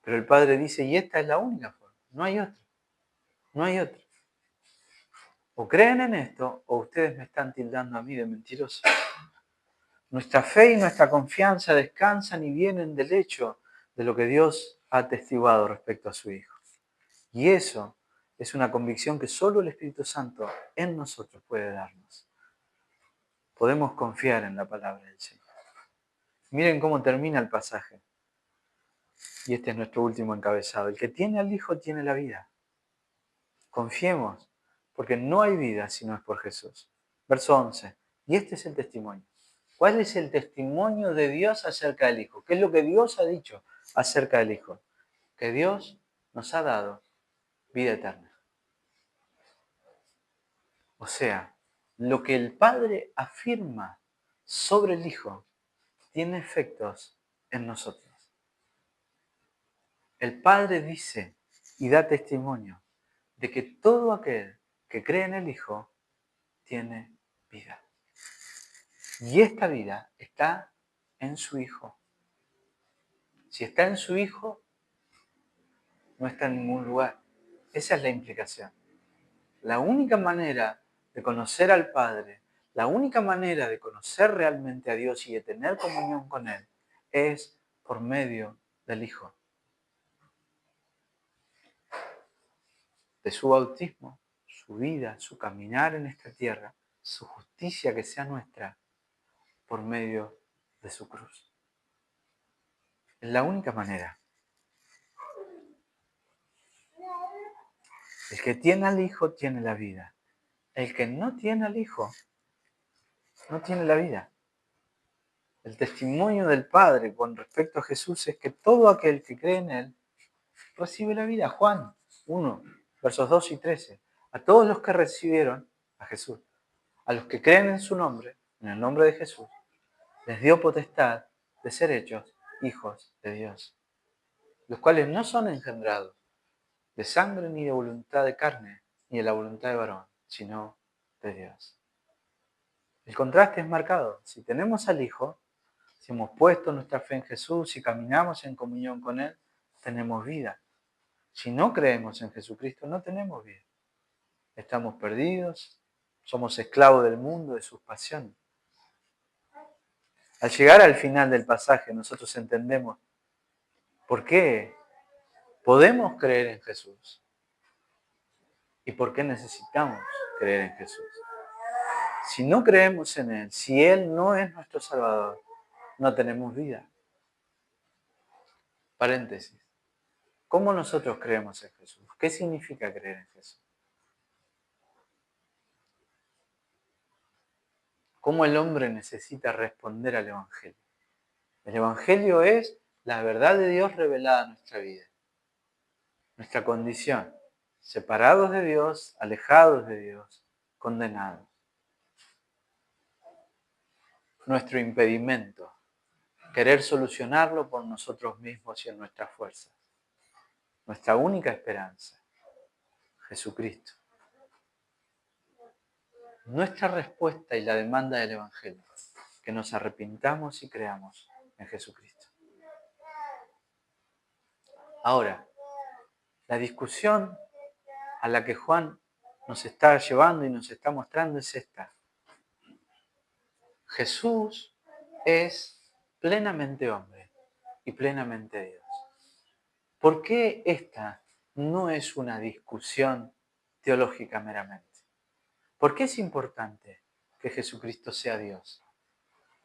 Pero el Padre dice, y esta es la única forma, no hay otra, no hay otra. O creen en esto, o ustedes me están tildando a mí de mentiroso. Nuestra fe y nuestra confianza descansan y vienen del hecho de lo que Dios ha atestiguado respecto a su Hijo. Y eso es una convicción que solo el Espíritu Santo en nosotros puede darnos. Podemos confiar en la palabra del Señor. Miren cómo termina el pasaje. Y este es nuestro último encabezado. El que tiene al Hijo tiene la vida. Confiemos, porque no hay vida si no es por Jesús. Verso 11. Y este es el testimonio. ¿Cuál es el testimonio de Dios acerca del Hijo? ¿Qué es lo que Dios ha dicho acerca del Hijo? Que Dios nos ha dado vida eterna. O sea, lo que el Padre afirma sobre el Hijo tiene efectos en nosotros. El Padre dice y da testimonio de que todo aquel que cree en el Hijo tiene vida. Y esta vida está en su Hijo. Si está en su Hijo, no está en ningún lugar. Esa es la implicación. La única manera de conocer al Padre, la única manera de conocer realmente a Dios y de tener comunión con Él, es por medio del Hijo. De su bautismo, su vida, su caminar en esta tierra, su justicia que sea nuestra, por medio de su cruz. Es la única manera. El que tiene al Hijo tiene la vida. El que no tiene al Hijo no tiene la vida. El testimonio del Padre con respecto a Jesús es que todo aquel que cree en Él recibe la vida. Juan 1, versos 2 y 13. A todos los que recibieron a Jesús, a los que creen en su nombre, en el nombre de Jesús, les dio potestad de ser hechos hijos de Dios, los cuales no son engendrados de sangre ni de voluntad de carne, ni de la voluntad de varón, sino de Dios. El contraste es marcado. Si tenemos al Hijo, si hemos puesto nuestra fe en Jesús y caminamos en comunión con Él, tenemos vida. Si no creemos en Jesucristo, no tenemos vida. Estamos perdidos, somos esclavos del mundo, de sus pasiones. Al llegar al final del pasaje, nosotros entendemos por qué podemos creer en Jesús y por qué necesitamos creer en Jesús. Si no creemos en Él, si Él no es nuestro Salvador, no tenemos vida. Paréntesis. ¿Cómo nosotros creemos en Jesús? ¿Qué significa creer en Jesús? cómo el hombre necesita responder al Evangelio. El Evangelio es la verdad de Dios revelada a nuestra vida, nuestra condición, separados de Dios, alejados de Dios, condenados. Nuestro impedimento, querer solucionarlo por nosotros mismos y en nuestras fuerzas. Nuestra única esperanza, Jesucristo. Nuestra respuesta y la demanda del Evangelio, que nos arrepintamos y creamos en Jesucristo. Ahora, la discusión a la que Juan nos está llevando y nos está mostrando es esta. Jesús es plenamente hombre y plenamente Dios. ¿Por qué esta no es una discusión teológica meramente? ¿Por qué es importante que Jesucristo sea Dios?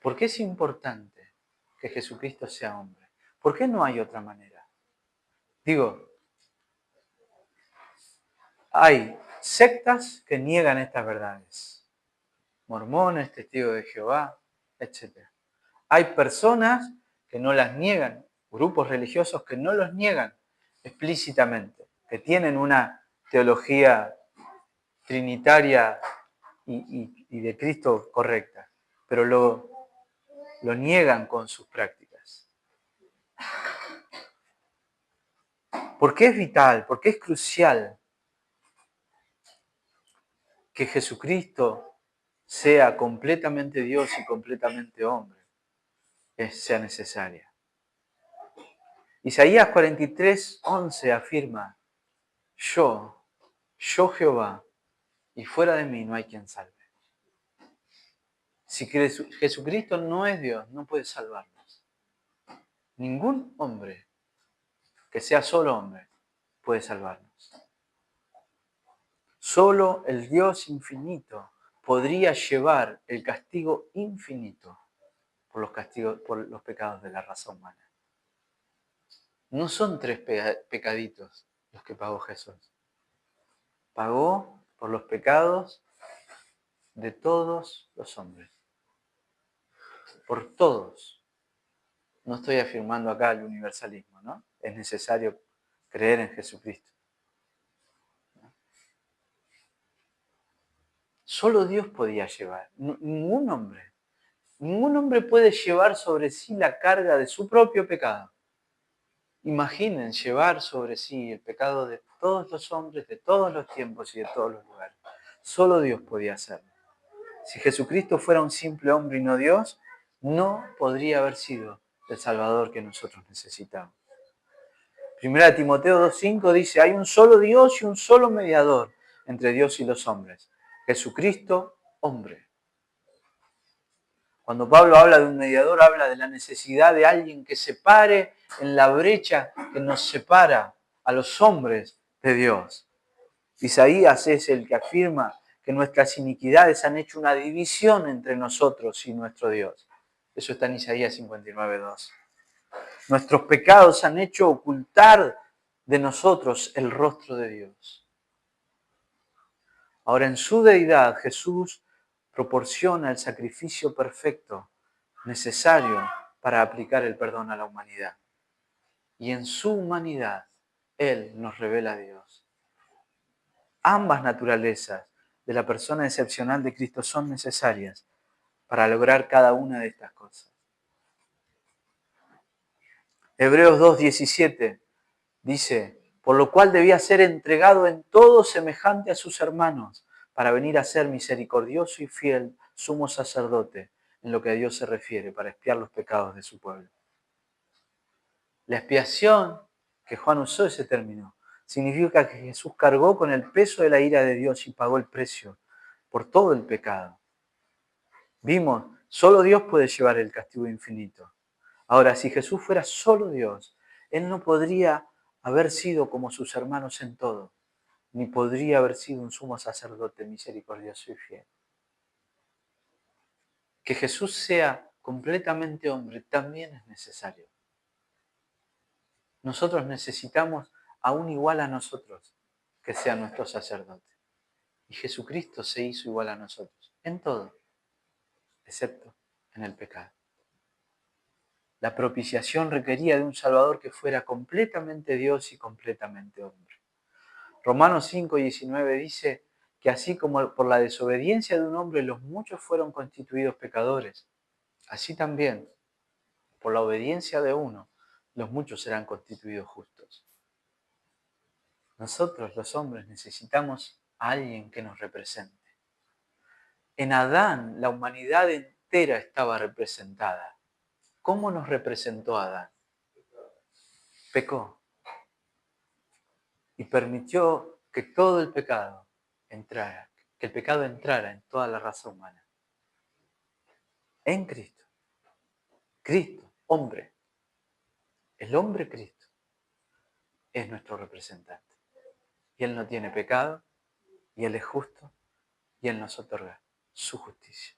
¿Por qué es importante que Jesucristo sea hombre? ¿Por qué no hay otra manera? Digo, hay sectas que niegan estas verdades. Mormones, testigos de Jehová, etc. Hay personas que no las niegan, grupos religiosos que no los niegan explícitamente, que tienen una teología trinitaria y de Cristo correcta, pero lo niegan con sus prácticas. ¿Por qué es vital? ¿Por qué es crucial que Jesucristo sea completamente Dios y completamente hombre? Sea necesaria. Isaías 43:11 afirma, yo Jehová, y fuera de mí no hay quien salve. Si Jesucristo no es Dios, no puede salvarnos. Ningún hombre que sea solo hombre puede salvarnos. Solo el Dios infinito podría llevar el castigo infinito por los pecados de la raza humana. No son 3 pecaditos los que pagó Jesús. Pagó por los pecados de todos los hombres. Por todos. No estoy afirmando acá el universalismo, ¿no? Es necesario creer en Jesucristo. Solo Dios podía llevar. Ningún hombre puede llevar sobre sí la carga de su propio pecado. Imaginen llevar sobre sí el pecado de todos los hombres, de todos los tiempos y de todos los lugares. Solo Dios podía hacerlo. Si Jesucristo fuera un simple hombre y no Dios, no podría haber sido el Salvador que nosotros necesitamos. 1 Timoteo 2:5 dice, hay un solo Dios y un solo mediador entre Dios y los hombres, Jesucristo, hombre. Cuando Pablo habla de un mediador, habla de la necesidad de alguien que se pare en la brecha que nos separa a los hombres de Dios. Isaías es el que afirma que nuestras iniquidades han hecho una división entre nosotros y nuestro Dios. Eso está en Isaías 59:2. Nuestros pecados han hecho ocultar de nosotros el rostro de Dios. Ahora, en su deidad, Jesús proporciona el sacrificio perfecto necesario para aplicar el perdón a la humanidad. Y en su humanidad, Él nos revela a Dios. Ambas naturalezas de la persona excepcional de Cristo son necesarias para lograr cada una de estas cosas. Hebreos 2:17 dice, por lo cual debía ser entregado en todo semejante a sus hermanos, para venir a ser misericordioso y fiel sumo sacerdote en lo que a Dios se refiere, para expiar los pecados de su pueblo. La expiación, que Juan usó ese término, significa que Jesús cargó con el peso de la ira de Dios y pagó el precio por todo el pecado. Vimos, solo Dios puede llevar el castigo infinito. Ahora, si Jesús fuera solo Dios, Él no podría haber sido como sus hermanos en todo, ni podría haber sido un sumo sacerdote misericordioso y fiel. Que Jesús sea completamente hombre también es necesario. Nosotros necesitamos a un igual a nosotros que sea nuestro sacerdote. Y Jesucristo se hizo igual a nosotros, en todo. excepto en el pecado. La propiciación requería de un Salvador que fuera completamente Dios y completamente hombre. Romanos 5:19 dice que así como por la desobediencia de un hombre los muchos fueron constituidos pecadores, así también por la obediencia de uno los muchos serán constituidos justos. Nosotros los hombres necesitamos a alguien que nos represente. En Adán la humanidad entera estaba representada. ¿Cómo nos representó Adán? Pecó y permitió que todo el pecado entrara, que el pecado entrara en toda la raza humana. En Cristo. Cristo, hombre. El hombre Cristo es nuestro representante. Y Él no tiene pecado, y Él es justo, y Él nos otorga su justicia.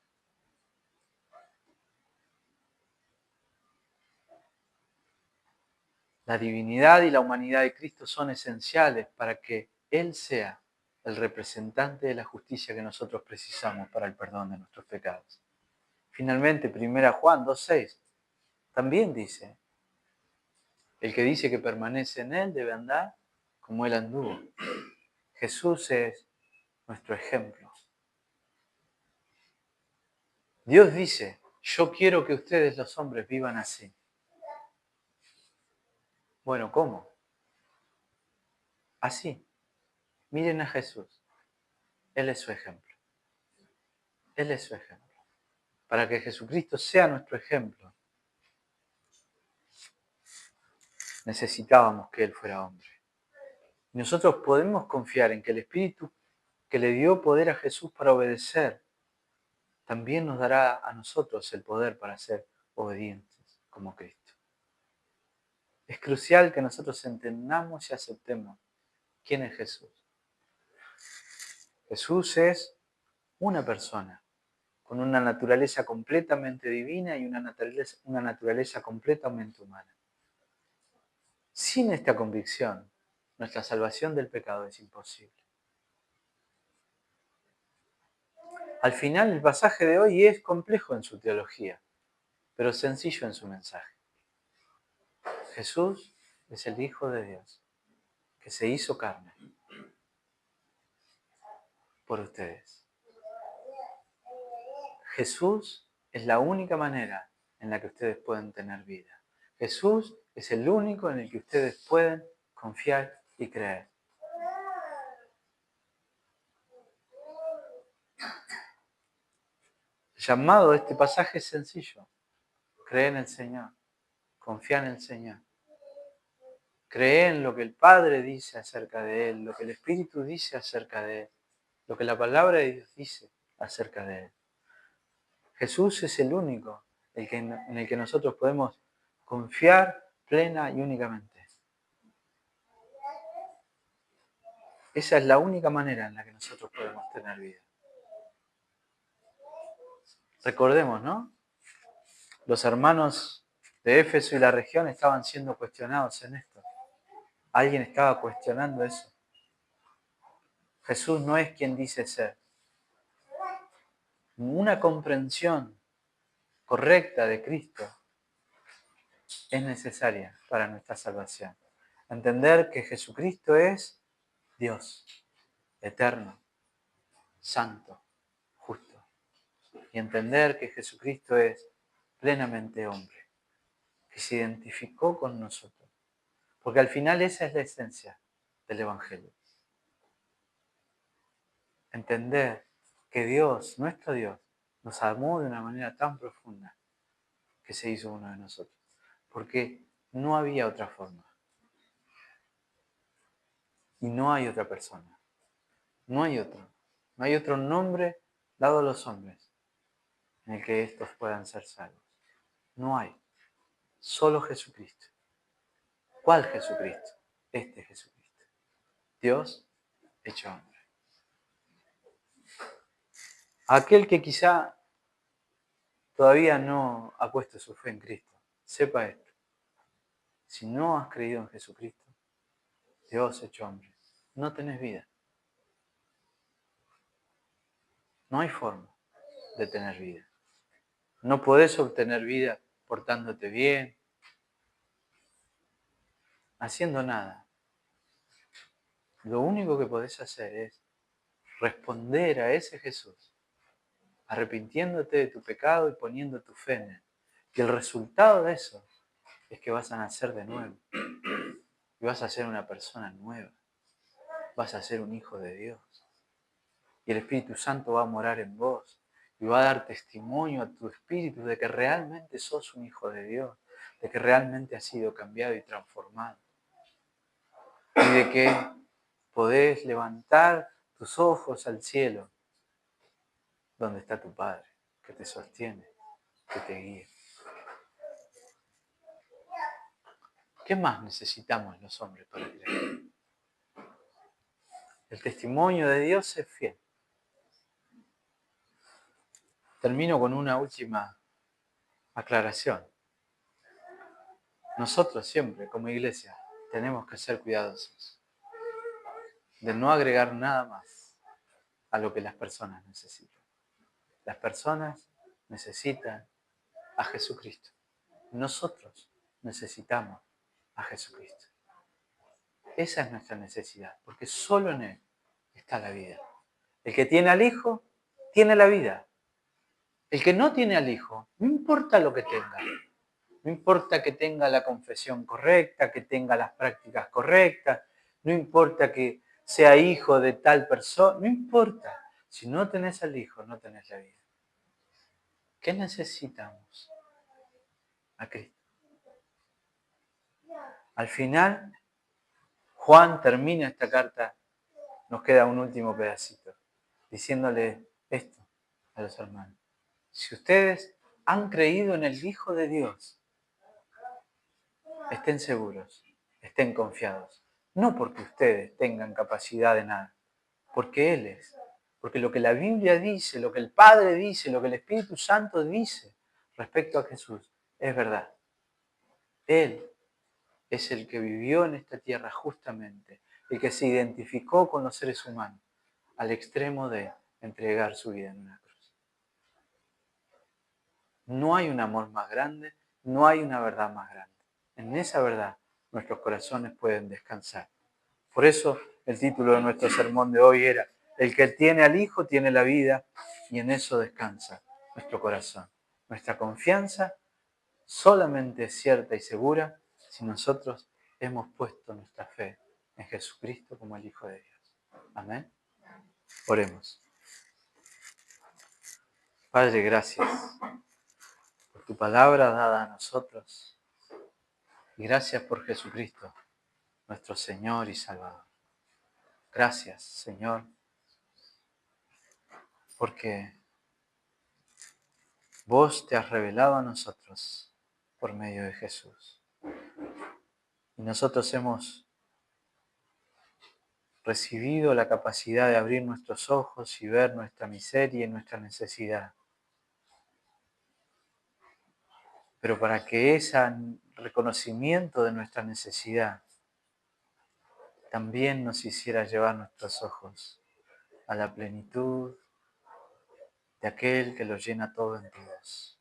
La divinidad y la humanidad de Cristo son esenciales para que Él sea el representante de la justicia que nosotros precisamos para el perdón de nuestros pecados. Finalmente, 1 Juan 2:6 también dice, el que dice que permanece en Él debe andar como Él anduvo. Jesús es nuestro ejemplo. Dios dice, yo quiero que ustedes los hombres vivan así. Bueno, ¿cómo? Así. Miren a Jesús. Él es su ejemplo. Él es su ejemplo. Para que Jesucristo sea nuestro ejemplo, necesitábamos que Él fuera hombre. Y nosotros podemos confiar en que el Espíritu que le dio poder a Jesús para obedecer, también nos dará a nosotros el poder para ser obedientes como Cristo. Es crucial que nosotros entendamos y aceptemos quién es Jesús. Jesús es una persona con una naturaleza completamente divina y una naturaleza completamente humana. Sin esta convicción, nuestra salvación del pecado es imposible. Al final, el pasaje de hoy es complejo en su teología, pero sencillo en su mensaje. Jesús es el Hijo de Dios, que se hizo carne por ustedes. Jesús es la única manera en la que ustedes pueden tener vida. Jesús es el único en el que ustedes pueden confiar y creer. El llamado de este pasaje es sencillo. Cree en el Señor. Confía en el Señor. Cree en lo que el Padre dice acerca de Él, lo que el Espíritu dice acerca de Él, lo que la palabra de Dios dice acerca de Él. Jesús es el único en el que nosotros podemos confiar plena y únicamente. Esa es la única manera en la que nosotros podemos tener vida. Recordemos, ¿no? Los hermanos de Éfeso y la región estaban siendo cuestionados en esto. Alguien estaba cuestionando eso. Jesús no es quien dice ser. Una comprensión correcta de Cristo es necesaria para nuestra salvación. Entender que Jesucristo es Dios, eterno, santo, justo. Y entender que Jesucristo es plenamente hombre, que se identificó con nosotros. Porque al final esa es la esencia del Evangelio. Entender que Dios, nuestro Dios, nos amó de una manera tan profunda que se hizo uno de nosotros. Porque no había otra forma. Y no hay otra persona. No hay otro. No hay otro nombre dado a los hombres en el que estos puedan ser salvos. No hay. Solo Jesucristo. ¿Cuál Jesucristo? Este Jesucristo. Dios hecho hombre. Aquel que quizá todavía no ha puesto su fe en Cristo, sepa esto. Si no has creído en Jesucristo, Dios hecho hombre, no tenés vida. No hay forma de tener vida. No podés obtener vida portándote bien, haciendo nada. Lo único que podés hacer es responder a ese Jesús, arrepintiéndote de tu pecado y poniendo tu fe en Él. Y el resultado de eso es que vas a nacer de nuevo. Y vas a ser una persona nueva. Vas a ser un hijo de Dios. Y el Espíritu Santo va a morar en vos. Y va a dar testimonio a tu espíritu de que realmente sos un hijo de Dios. De que realmente has sido cambiado y transformado. Y de que podés levantar tus ojos al cielo, donde está tu Padre, que te sostiene, que te guía. ¿Qué más necesitamos los hombres para creer? El testimonio de Dios es fiel. Termino con una última aclaración. Nosotros siempre, como iglesia, tenemos que ser cuidadosos de no agregar nada más a lo que las personas necesitan. Las personas necesitan a Jesucristo. Nosotros necesitamos a Jesucristo. Esa es nuestra necesidad, porque solo en Él está la vida. El que tiene al Hijo, tiene la vida. El que no tiene al Hijo, no importa lo que tenga. No importa que tenga la confesión correcta, que tenga las prácticas correctas, no importa que sea hijo de tal persona, no importa. Si no tenés al Hijo, no tenés la vida. ¿Qué necesitamos? A Cristo. Al final, Juan termina esta carta, nos queda un último pedacito, diciéndole esto a los hermanos. Si ustedes han creído en el Hijo de Dios, estén seguros, estén confiados. No porque ustedes tengan capacidad de nada, porque Él es. Porque lo que la Biblia dice, lo que el Padre dice, lo que el Espíritu Santo dice respecto a Jesús, es verdad. Él es el que vivió en esta tierra justamente, el que se identificó con los seres humanos, al extremo de entregar su vida en una cruz. No hay un amor más grande, no hay una verdad más grande. En esa verdad nuestros corazones pueden descansar. Por eso el título de nuestro sermón de hoy era: el que tiene al Hijo tiene la vida, y en eso descansa nuestro corazón. Nuestra confianza solamente es cierta y segura si nosotros hemos puesto nuestra fe en Jesucristo como el Hijo de Dios. Amén. Oremos. Padre, gracias por tu palabra dada a nosotros, y gracias por Jesucristo, nuestro Señor y Salvador. Gracias, Señor, porque vos te has revelado a nosotros por medio de Jesús. Y nosotros hemos recibido la capacidad de abrir nuestros ojos y ver nuestra miseria y nuestra necesidad. Pero para que ese reconocimiento de nuestra necesidad también nos hiciera llevar nuestros ojos a la plenitud de aquel que lo llena todo en todos,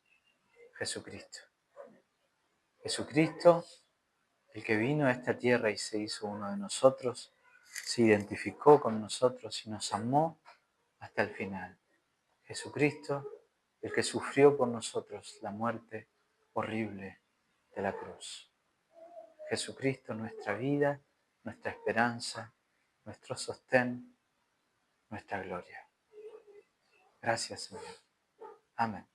Jesucristo. Jesucristo, el que vino a esta tierra y se hizo uno de nosotros, se identificó con nosotros y nos amó hasta el final. Jesucristo, el que sufrió por nosotros la muerte horrible de la cruz. Jesucristo, nuestra vida, nuestra esperanza, nuestro sostén, nuestra gloria. Gracias, Señor. Amén.